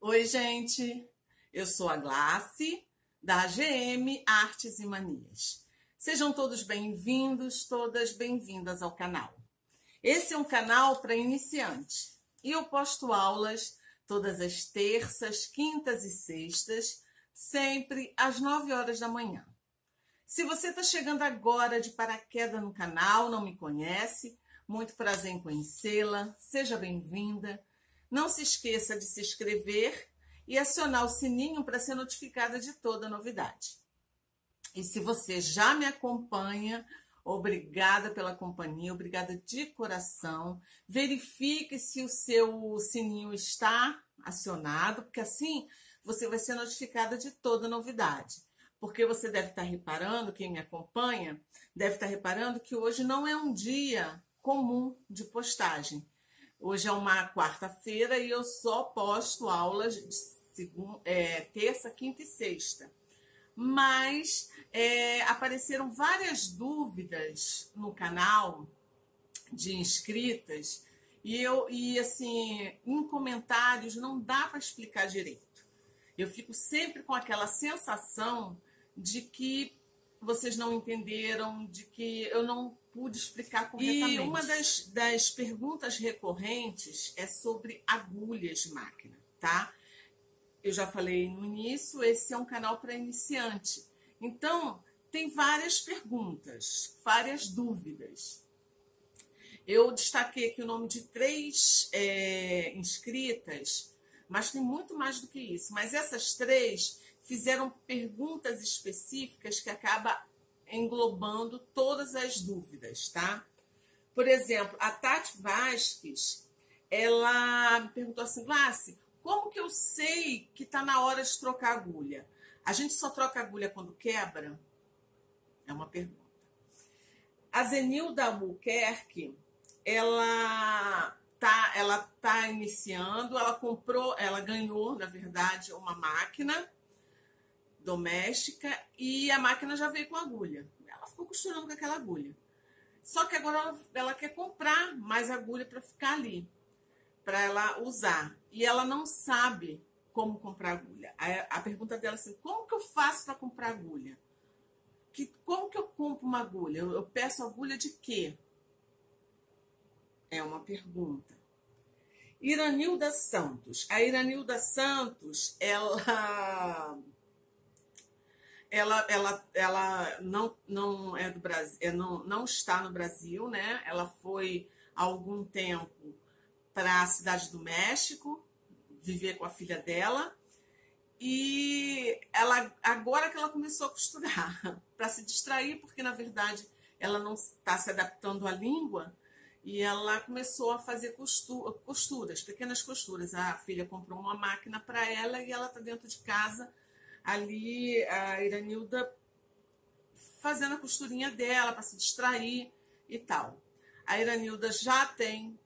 Oi, gente! Eu sou a Glace, da AGM Artes e Manias. Sejam todos bem-vindos, todas bem-vindas ao canal. Esse é um canal para iniciante e eu posto aulas todas as terças, quintas e sextas, sempre às 9 horas da manhã. Se você está chegando agora de paraquedas no canal, não me conhece, muito prazer em conhecê-la, seja bem-vinda. Não se esqueça de se inscrever e acionar o sininho para ser notificada de toda novidade. E se você já me acompanha, obrigada pela companhia, obrigada de coração. Verifique se o seu sininho está acionado, porque assim você vai ser notificada de toda novidade. Porque você deve estar reparando, quem me acompanha, deve estar reparando que hoje não é um dia comum de postagem. Hoje é uma quarta-feira e eu só posto aulas de terça, quinta e sexta. Mas apareceram várias dúvidas no canal de inscritas e assim, em comentários não dá para explicar direito. Eu fico sempre com aquela sensação de que vocês não entenderam, de que eu não pude explicar corretamente. E uma das perguntas recorrentes é sobre agulhas de máquina, tá? Eu já falei no início, esse é um canal para iniciante. Então, tem várias perguntas, várias dúvidas. Eu destaquei aqui o nome de 3 inscritas, mas tem muito mais do que isso. Mas essas 3 fizeram perguntas específicas que acabam englobando todas as dúvidas, tá? Por exemplo, a Tati Vasques, ela me perguntou assim, Glace, como que eu sei que está na hora de trocar agulha? A gente só troca agulha quando quebra? É uma pergunta. A Zenilda Albuquerque, ela tá iniciando, ela ganhou, na verdade, uma máquina doméstica e a máquina já veio com agulha. Ela ficou costurando com aquela agulha. Só que agora ela quer comprar mais agulha para ficar ali, para ela usar. E ela não sabe como comprar agulha. A pergunta dela é assim, como que eu faço para comprar agulha? Como que eu compro uma agulha? Eu peço agulha de quê? É uma pergunta. Iranilda Santos. A Iranilda Santos, ela não é do Brasil, não está no Brasil, né? Ela foi há algum tempo para a cidade do México viver com a filha dela e agora que ela começou a costurar para se distrair, porque na verdade ela não está se adaptando à língua e ela começou a fazer costuras, pequenas costuras. A filha comprou uma máquina para ela e ela está dentro de casa ali, a Iranilda fazendo a costurinha dela para se distrair e tal. A Iranilda já tem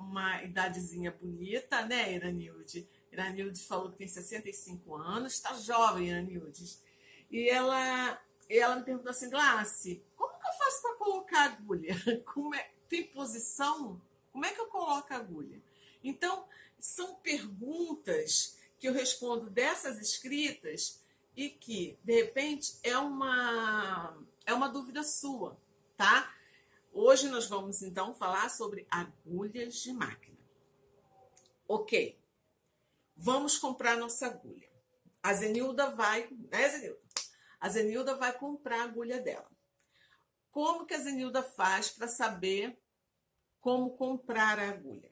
uma idadezinha bonita, né, Iranilde? Iranilde falou que tem 65 anos, está jovem, Iranilde. E ela me perguntou assim, Glace, como que eu faço para colocar agulha? Tem posição? Como é que eu coloco a agulha? Então, são perguntas que eu respondo dessas escritas e que, de repente, é uma dúvida sua, tá? Hoje nós vamos, então, falar sobre agulhas de máquina. Ok, vamos comprar nossa agulha. A Zenilda vai, né, Zenilda? A Zenilda vai comprar a agulha dela. Como que a Zenilda faz para saber como comprar a agulha?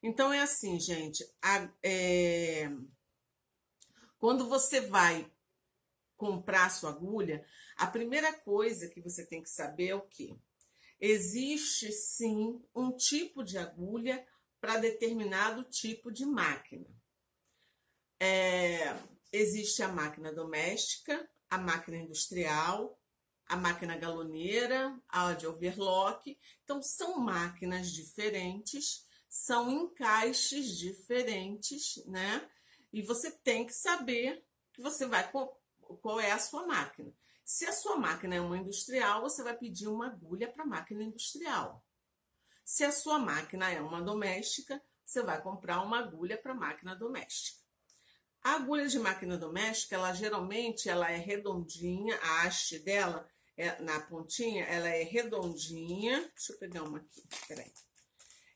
Então, é assim, gente, quando você vai comprar a sua agulha, a primeira coisa que você tem que saber é o quê? Existe, sim, um tipo de agulha para determinado tipo de máquina. Existe a máquina doméstica, a máquina industrial, a máquina galoneira, a de overlock. Então, são máquinas diferentes, são encaixes diferentes, né? E você tem que saber que qual é a sua máquina. Se a sua máquina é uma industrial, você vai pedir uma agulha para a máquina industrial. Se a sua máquina é uma doméstica, você vai comprar uma agulha para a máquina doméstica. A agulha de máquina doméstica, ela geralmente ela é redondinha, a haste dela na pontinha, ela é redondinha. Deixa eu pegar uma aqui, peraí.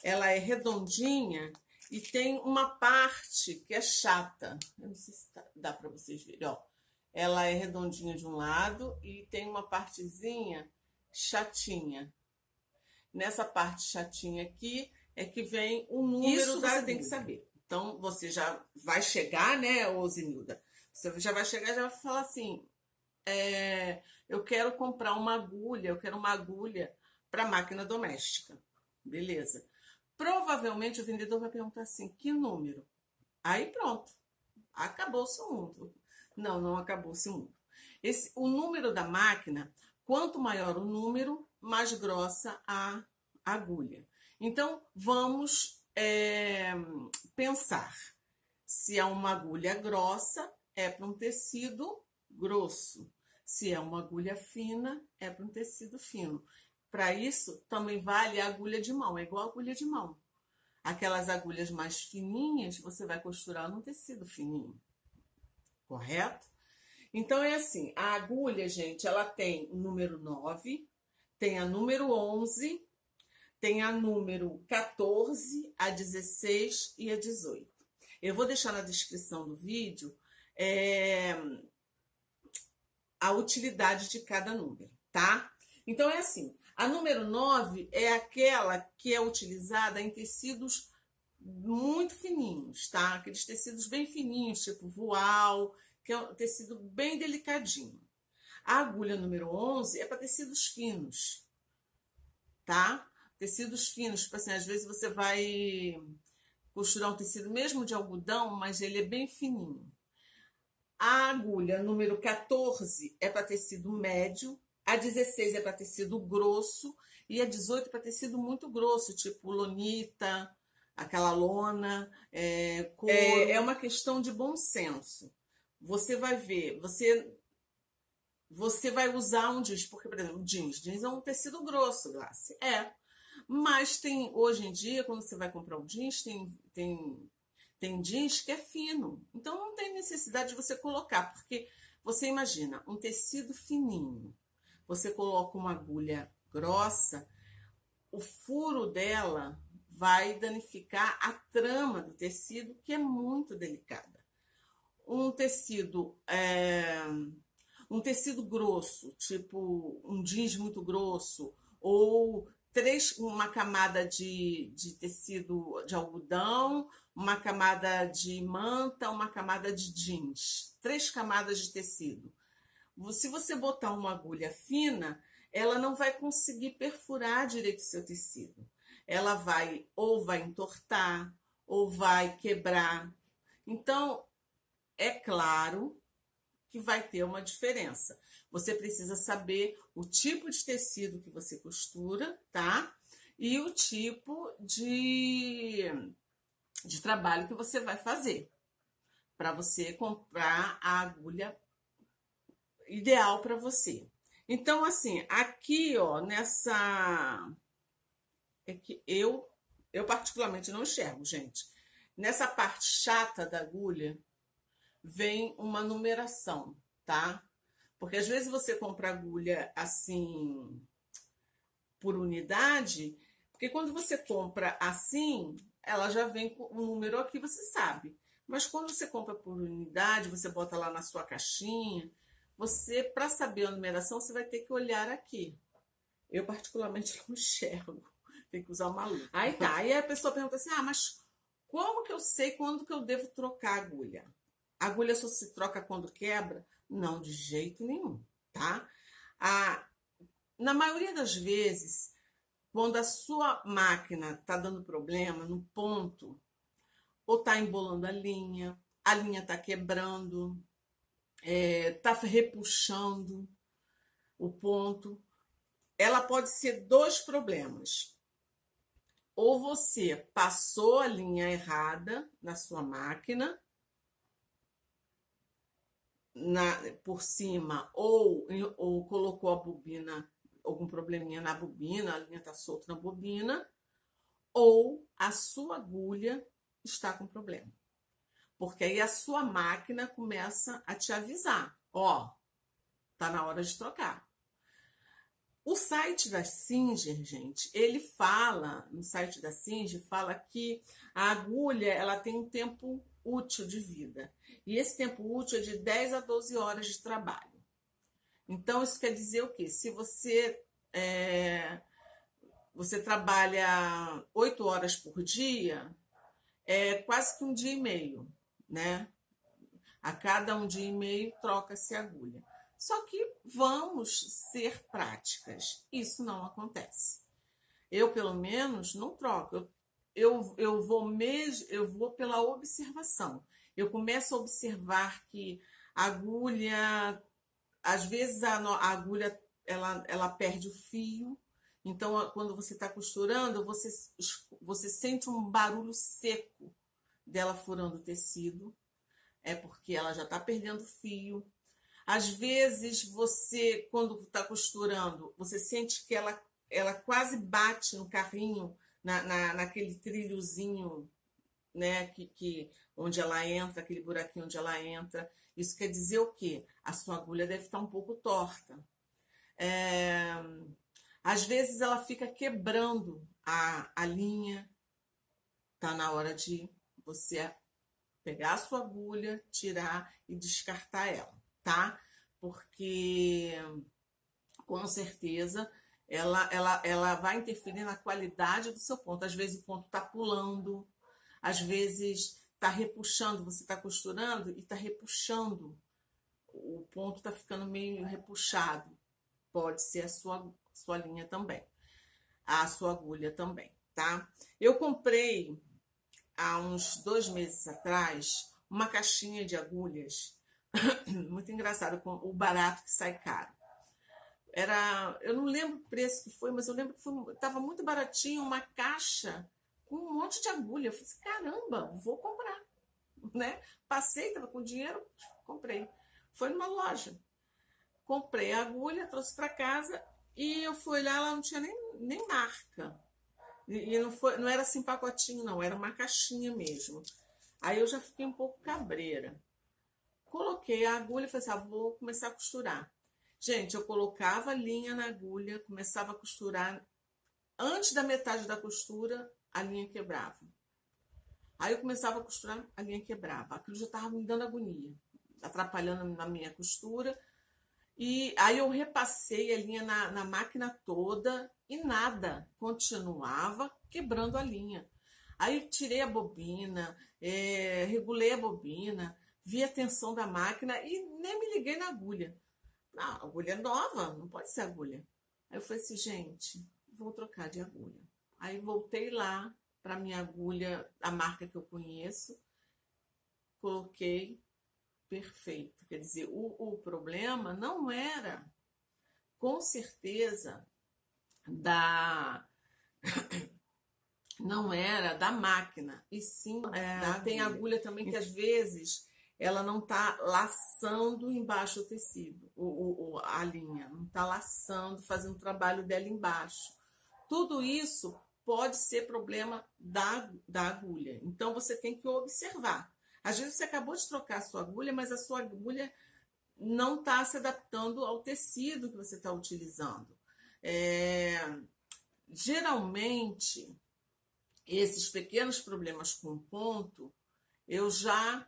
Ela é redondinha e tem uma parte que é chata. Eu não sei se dá para vocês verem, ó. Ela é redondinha de um lado e tem uma partezinha chatinha. Nessa parte chatinha aqui é que vem o número da agulha. Você tem que saber. Então, você já vai chegar, né, ô Zenilda? Você já vai chegar e já vai falar assim, eu quero comprar uma agulha, eu quero uma agulha para máquina doméstica. Beleza. Provavelmente o vendedor vai perguntar assim, que número? Aí pronto, acabou-se o mundo. Não, não acabou-se o mundo. O número da máquina, quanto maior o número, mais grossa a agulha. Então, vamos pensar. Se é uma agulha grossa, é para um tecido grosso. Se é uma agulha fina, é para um tecido fino. Para isso, também vale a agulha de mão, é igual a agulha de mão. Aquelas agulhas mais fininhas, você vai costurar no tecido fininho. Correto? Então, é assim, a agulha, gente, ela tem o número 9, tem a número 11, tem a número 14, a 16 e a 18. Eu vou deixar na descrição do vídeo a utilidade de cada número, tá? Então, é assim, a número 9 é aquela que é utilizada em tecidos muito fininhos, tá? Aqueles tecidos bem fininhos, tipo voal, que é um tecido bem delicadinho. A agulha número 11 é para tecidos finos, tá? Tecidos finos, tipo assim, às vezes você vai costurar um tecido mesmo de algodão, mas ele é bem fininho. A agulha número 14 é para tecido médio, a 16 é para tecido grosso e a 18 é para tecido muito grosso, tipo lonita, aquela lona, couro. É uma questão de bom senso. Você vai ver, você vai usar um jeans, porque, por exemplo, jeans é um tecido grosso, Glace. Mas tem, hoje em dia, quando você vai comprar um jeans, tem jeans que é fino. Então, não tem necessidade de você colocar, porque você imagina, um tecido fininho, você coloca uma agulha grossa, o furo dela vai danificar a trama do tecido, que é muito delicada. Um tecido grosso, tipo um jeans muito grosso, ou uma camada de tecido de algodão, uma camada de manta, uma camada de jeans. 3 camadas de tecido. Se você botar uma agulha fina, ela não vai conseguir perfurar direito o seu tecido. Ela vai entortar, ou vai quebrar. Então, é claro que vai ter uma diferença. Você precisa saber o tipo de tecido que você costura, tá? E o tipo de trabalho que você vai fazer para você comprar a agulha ideal para você. Então, assim, aqui, ó, é que eu particularmente não enxergo, gente. Nessa parte chata da agulha, vem uma numeração, tá? Porque às vezes você compra agulha assim por unidade, porque quando você compra assim, ela já vem com o número aqui, você sabe. Mas quando você compra por unidade, você bota lá na sua caixinha, para saber a numeração, você vai ter que olhar aqui. Eu particularmente não enxergo, tem que usar uma lupa. Aí tá, aí a pessoa pergunta assim, mas como que eu sei quando que eu devo trocar a agulha? A agulha só se troca quando quebra? Não, de jeito nenhum, tá? Na maioria das vezes, quando a sua máquina tá dando problema no ponto, ou tá embolando a linha tá quebrando, tá repuxando o ponto, ela pode ser 2 problemas. Ou você passou a linha errada na sua máquina, por cima, ou colocou a bobina, algum probleminha na bobina, a linha está solta na bobina, ou a sua agulha está com problema. Porque aí a sua máquina começa a te avisar, ó, tá na hora de trocar. O site da Singer, gente, ele fala, no site da Singer, fala que a agulha, ela tem um tempo útil de vida. E esse tempo útil é de 10 a 12 horas de trabalho. Então, isso quer dizer o quê? Se você trabalha 8 horas por dia, é quase que um dia e meio, né? A cada um dia e meio troca-se a agulha. Só que vamos ser práticas. Isso não acontece. Eu, pelo menos, não troco. Eu vou pela observação. Eu começo a observar que a agulha, às vezes a agulha ela perde o fio. Então, quando você está costurando, você sente um barulho seco dela furando o tecido. É porque ela já está perdendo fio. Às vezes, você, quando está costurando, você sente que ela quase bate no carrinho, naquele trilhozinho, né, onde ela entra, aquele buraquinho onde ela entra. Isso quer dizer o quê? A sua agulha deve estar um pouco torta. Às vezes, ela fica quebrando a linha. Está na hora de você pegar a sua agulha, tirar e descartar ela, tá? Porque, com certeza, ela vai interferir na qualidade do seu ponto. Às vezes o ponto está pulando, às vezes está repuxando, você está costurando e está repuxando. O ponto está ficando meio repuxado. Pode ser a sua linha também, a sua agulha também, tá? Eu comprei, há uns 2 meses atrás, uma caixinha de agulhas, muito engraçado, com o barato que sai caro. Eu não lembro o preço que foi, mas eu lembro que estava muito baratinho, uma caixa com um monte de agulha. Eu falei assim, caramba, vou comprar, né? Passei, estava com dinheiro, comprei. Foi numa loja. Comprei a agulha, trouxe para casa e eu fui olhar, ela não tinha nem marca. E não era assim pacotinho, não, era uma caixinha mesmo. Aí eu já fiquei um pouco cabreira. Coloquei a agulha e falei assim, vou começar a costurar. Gente, eu colocava a linha na agulha, começava a costurar. Antes da metade da costura, a linha quebrava. Aí eu começava a costurar, a linha quebrava. Aquilo já estava me dando agonia, atrapalhando na minha costura. E aí eu repassei a linha na máquina toda e nada, continuava quebrando a linha. Aí eu tirei a bobina, regulei a bobina, vi a tensão da máquina e nem me liguei na agulha. Não, a agulha é nova, não pode ser agulha. Aí eu falei assim, gente, vou trocar de agulha. Aí voltei lá para minha agulha, a marca que eu conheço, coloquei, perfeito. Quer dizer, o problema não era, com certeza, não era da máquina, e sim tem agulha também que às vezes ela não está laçando embaixo o tecido, a linha, não está laçando, fazendo o trabalho dela embaixo. Tudo isso pode ser problema da agulha. Então você tem que observar. Às vezes você acabou de trocar a sua agulha, mas a sua agulha não está se adaptando ao tecido que você está utilizando. Geralmente, esses pequenos problemas com ponto, eu já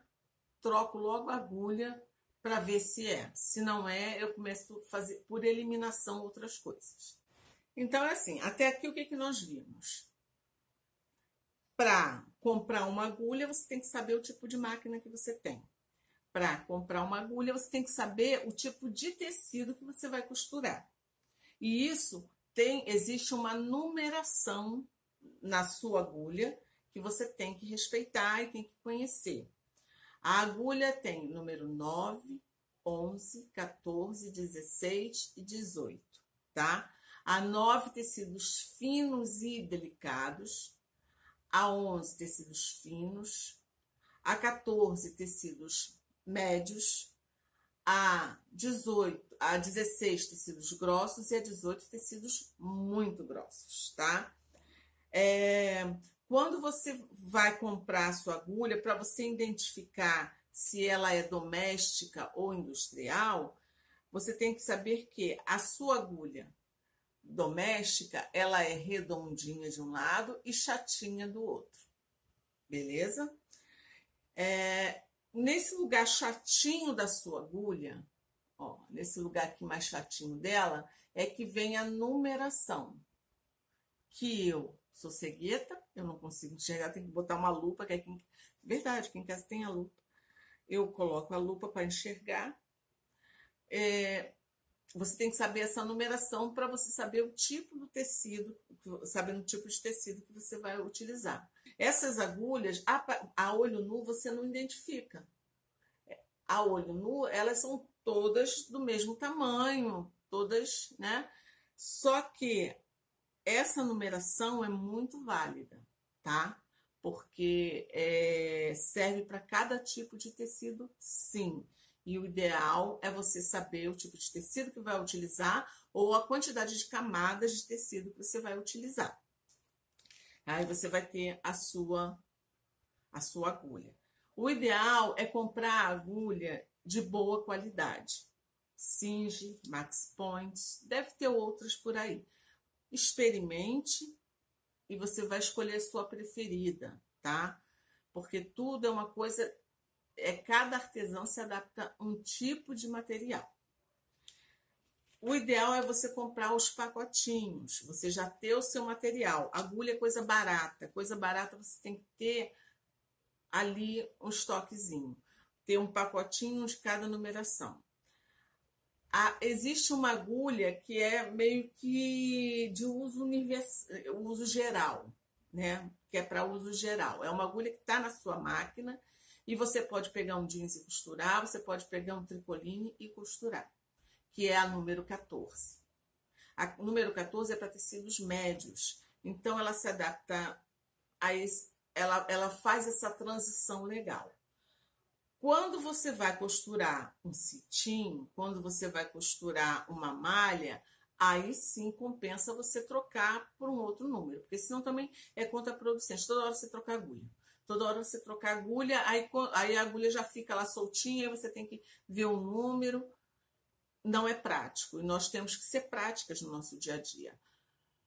troco logo a agulha para ver se é. Se não é, eu começo a fazer por eliminação outras coisas. Então, é assim, até aqui o que nós vimos? Para comprar uma agulha, você tem que saber o tipo de máquina que você tem. Para comprar uma agulha, você tem que saber o tipo de tecido que você vai costurar. E isso existe uma numeração na sua agulha que você tem que respeitar e tem que conhecer. A agulha tem número 9, 11, 14, 16 e 18, tá? A 9, tecidos finos e delicados. A 11, tecidos finos. A 14, tecidos médios. A 16, tecidos grossos. E a 18, tecidos muito grossos, tá? Quando você vai comprar a sua agulha, para você identificar se ela é doméstica ou industrial, você tem que saber que a sua agulha doméstica, ela é redondinha de um lado e chatinha do outro. Beleza? Nesse lugar chatinho da sua agulha, ó, nesse lugar aqui mais chatinho dela, é que vem a numeração. Que eu sou cegueta, eu não consigo enxergar, tem que botar uma lupa, que é verdade, quem em casa tem a lupa. Eu coloco a lupa para enxergar. Você tem que saber essa numeração para você saber o tipo do tecido, sabendo o tipo de tecido que você vai utilizar. Essas agulhas, a olho nu, você não identifica. A olho nu, elas são todas do mesmo tamanho, todas, né? Só que essa numeração é muito válida, tá? Porque serve para cada tipo de tecido, sim. E o ideal é você saber o tipo de tecido que vai utilizar ou a quantidade de camadas de tecido que você vai utilizar. Aí você vai ter a sua agulha. O ideal é comprar agulha de boa qualidade. Singe, Max Point, deve ter outras por aí. Experimente e você vai escolher a sua preferida, tá? Porque tudo é uma coisa, cada artesão se adapta a um tipo de material. O ideal é você comprar os pacotinhos, você já ter o seu material. Agulha é coisa barata você tem que ter ali um estoquezinho, ter um pacotinho de cada numeração. Existe uma agulha que é meio que de uso geral, né? Que é para uso geral. É uma agulha que está na sua máquina e você pode pegar um jeans e costurar, você pode pegar um tricoline e costurar, que é a número 14. A número 14 é para tecidos médios, então ela se adapta a esse, ela faz essa transição legal. Quando você vai costurar um cetim, quando você vai costurar uma malha, aí sim compensa você trocar por um outro número, porque senão também é contraproducente. Toda hora você troca agulha. Toda hora você trocar agulha, aí a agulha já fica lá soltinha, aí você tem que ver o número. Não é prático. E nós temos que ser práticas no nosso dia a dia.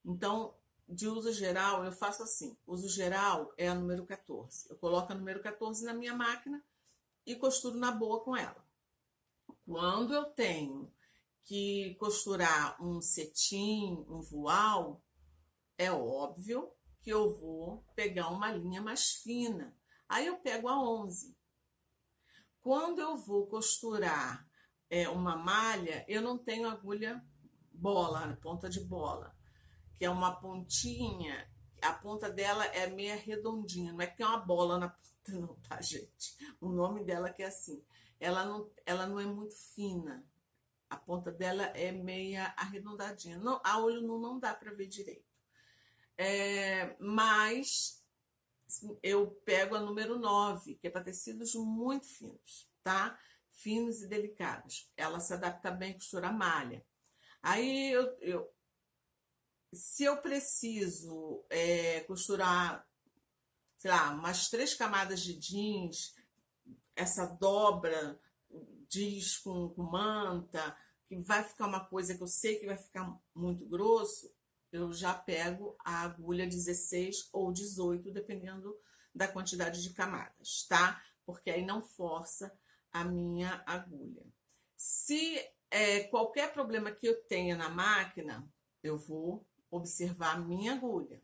Então, de uso geral, eu faço assim. Uso geral é a número 14. Eu coloco a número 14 na minha máquina e costuro na boa com ela. Quando eu tenho que costurar um cetim, um voal, é óbvio que eu vou pegar uma linha mais fina. Aí eu pego a 11. Quando eu vou costurar uma malha, eu não tenho agulha bola, ponta de bola, que é uma pontinha, a ponta dela é meia redondinha, não é que tem uma bola na ponta não, tá, gente? O nome dela que é assim. Ela não é muito fina. A ponta dela é meia arredondadinha. Não, a olho nu não dá para ver direito. Mas eu pego a número 9, que é para tecidos muito finos, tá? Finos e delicados. Ela se adapta bem a costurar malha. Aí, se eu preciso costurar, sei lá, umas 3 camadas de jeans, essa dobra jeans com manta, que vai ficar uma coisa que eu sei que vai ficar muito grosso, eu já pego a agulha 16 ou 18, dependendo da quantidade de camadas, tá? Porque aí não força a minha agulha. Se qualquer problema que eu tenha na máquina, eu vou observar a minha agulha.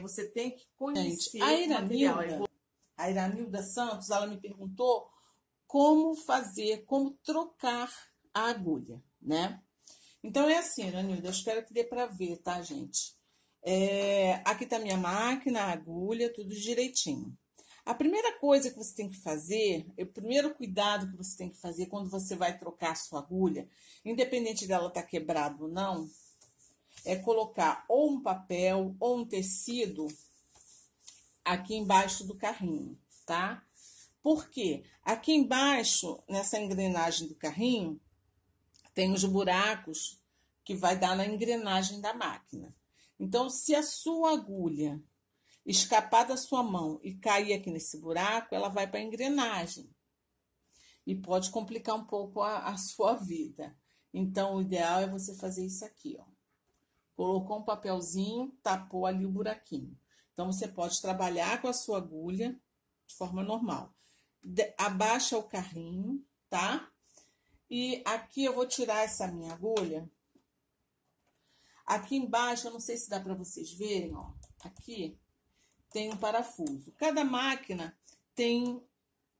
Você tem que conhecer o material. A Iranilda Santos, ela me perguntou como trocar a agulha, né? Então é assim, Iranilda, eu espero que dê para ver, tá, gente? Aqui tá minha máquina, a agulha, tudo direitinho. A primeira coisa que você tem que fazer, o primeiro cuidado que você tem que fazer quando você vai trocar a sua agulha, independente dela estar quebrada ou não, é colocar ou um papel ou um tecido aqui embaixo do carrinho, tá? Por quê? Aqui embaixo, nessa engrenagem do carrinho, tem os buracos que vai dar na engrenagem da máquina. Então, se a sua agulha escapar da sua mão e cair aqui nesse buraco, ela vai para a engrenagem. E pode complicar um pouco a sua vida. Então, o ideal é você fazer isso aqui, ó. Colocou um papelzinho, tapou ali o buraquinho. Então, você pode trabalhar com a sua agulha de forma normal. Abaixa o carrinho, tá? E aqui eu vou tirar essa minha agulha. Aqui embaixo, eu não sei se dá para vocês verem, ó. Aqui tem um parafuso. Cada máquina tem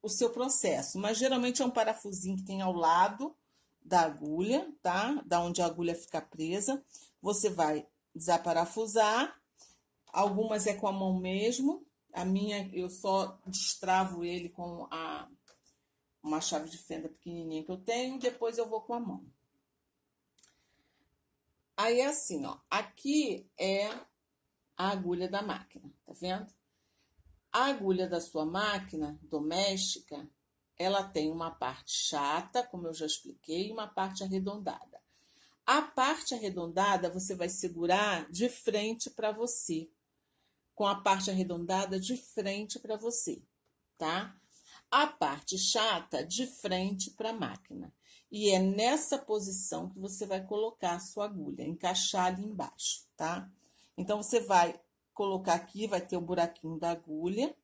o seu processo, mas geralmente é um parafusinho que tem ao lado da agulha, tá? Da onde a agulha fica presa. Você vai desaparafusar. Algumas é com a mão mesmo. A minha, eu só destravo ele com uma chave de fenda pequenininha que eu tenho. Depois eu vou com a mão. Aí é assim, ó. Aqui é a agulha da máquina, tá vendo? A agulha da sua máquina doméstica, ela tem uma parte chata, como eu já expliquei, e uma parte arredondada. A parte arredondada você vai segurar de frente para você, com a parte arredondada de frente para você, tá? A parte chata de frente para a máquina. E é nessa posição que você vai colocar a sua agulha, encaixar ali embaixo, tá? Então, você vai colocar aqui, vai ter o buraquinho da agulha.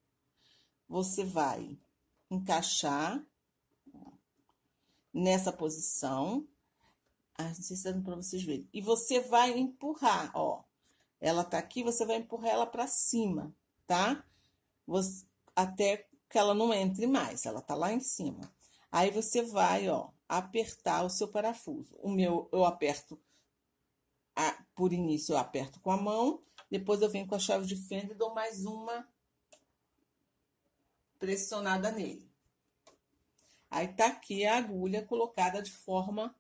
Você vai encaixar nessa posição. Não sei se dá para vocês verem. E você vai empurrar, ó. Ela tá aqui, você vai empurrar ela para cima, tá? Até que ela não entre mais, ela tá lá em cima. Aí você vai, ó, apertar o seu parafuso. O meu, eu aperto, por início eu aperto com a mão, depois eu venho com a chave de fenda e dou mais uma pressionada nele. Aí tá aqui a agulha colocada de forma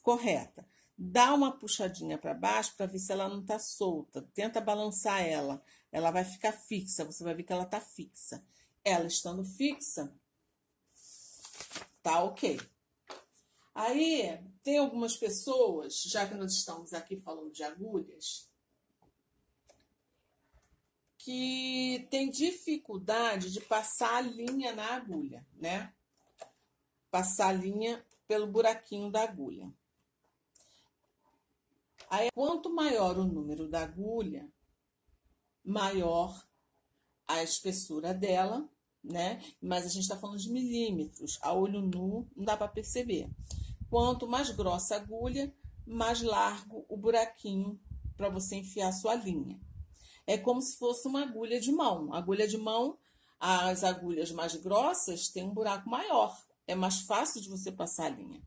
correta. Dá uma puxadinha para baixo para ver se ela não tá solta. Tenta balançar ela. Ela vai ficar fixa, você vai ver que ela tá fixa. Ela estando fixa, tá ok. Aí, tem algumas pessoas, já que nós estamos aqui falando de agulhas, que tem dificuldade de passar a linha na agulha, né? Passar a linha pelo buraquinho da agulha. Aí, quanto maior o número da agulha, maior a espessura dela, né? Mas a gente tá falando de milímetros, a olho nu não dá para perceber. Quanto mais grossa a agulha, mais largo o buraquinho para você enfiar a sua linha. É como se fosse uma agulha de mão. Agulha de mão, as agulhas mais grossas têm um buraco maior. É mais fácil de você passar a linha.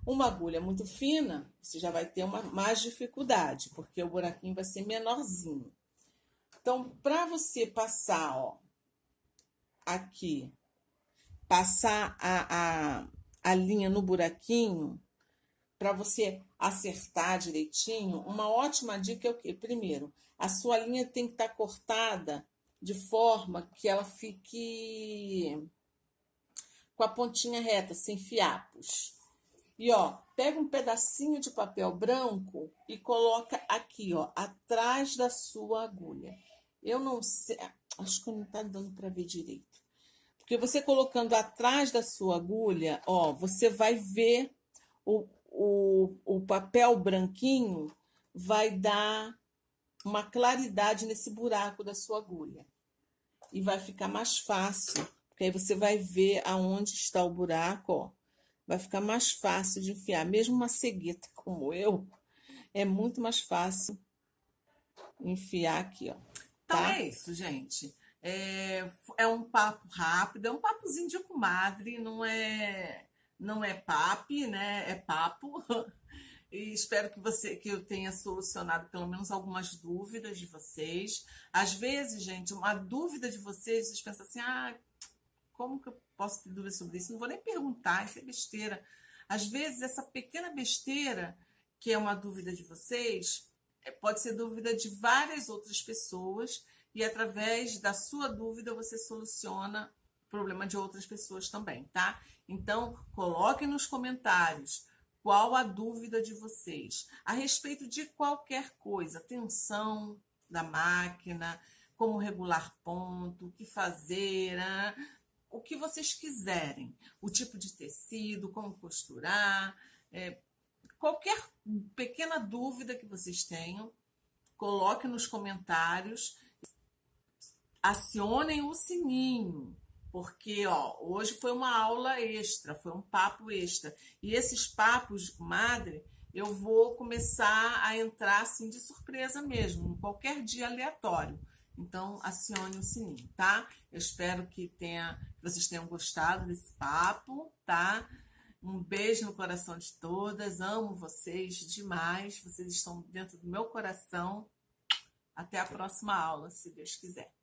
Uma agulha muito fina, você já vai ter mais dificuldade, porque o buraquinho vai ser menorzinho. Então, para você passar, ó, aqui, passar a linha no buraquinho, para você acertar direitinho, uma ótima dica é o quê? Primeiro, a sua linha tem que estar cortada de forma que ela fique com a pontinha reta, sem fiapos. E, ó, pega um pedacinho de papel branco e coloca aqui, ó, atrás da sua agulha. Eu não sei, acho que não tá dando para ver direito. Porque você colocando atrás da sua agulha, ó, você vai ver o papel branquinho, vai dar uma claridade nesse buraco da sua agulha. E vai ficar mais fácil, porque aí você vai ver aonde está o buraco, ó. Vai ficar mais fácil de enfiar. Mesmo uma cegueta como eu, é muito mais fácil enfiar aqui, ó. Então é isso, gente. É um papo rápido, é um papozinho de comadre, não é papo, né? É papo. E espero que eu tenha solucionado pelo menos algumas dúvidas de vocês. Às vezes, gente, uma dúvida de vocês pensam assim, como que eu posso ter dúvida sobre isso? Não vou nem perguntar, isso é besteira. Às vezes, essa pequena besteira, que é uma dúvida de vocês, pode ser dúvida de várias outras pessoas, e através da sua dúvida você soluciona o problema de outras pessoas também, tá? Então, coloquem nos comentários qual a dúvida de vocês a respeito de qualquer coisa, tensão da máquina, como regular ponto, o que fazer, o que vocês quiserem, o tipo de tecido, como costurar, qualquer pequena dúvida que vocês tenham, coloque nos comentários, acionem o sininho, porque hoje foi uma aula extra, foi um papo extra. E esses papos de comadre, eu vou começar a entrar assim de surpresa mesmo, em qualquer dia aleatório. Então, acione o sininho, tá? Eu espero que vocês tenham gostado desse papo, tá? Um beijo no coração de todas, amo vocês demais, vocês estão dentro do meu coração. Até a próxima aula, se Deus quiser.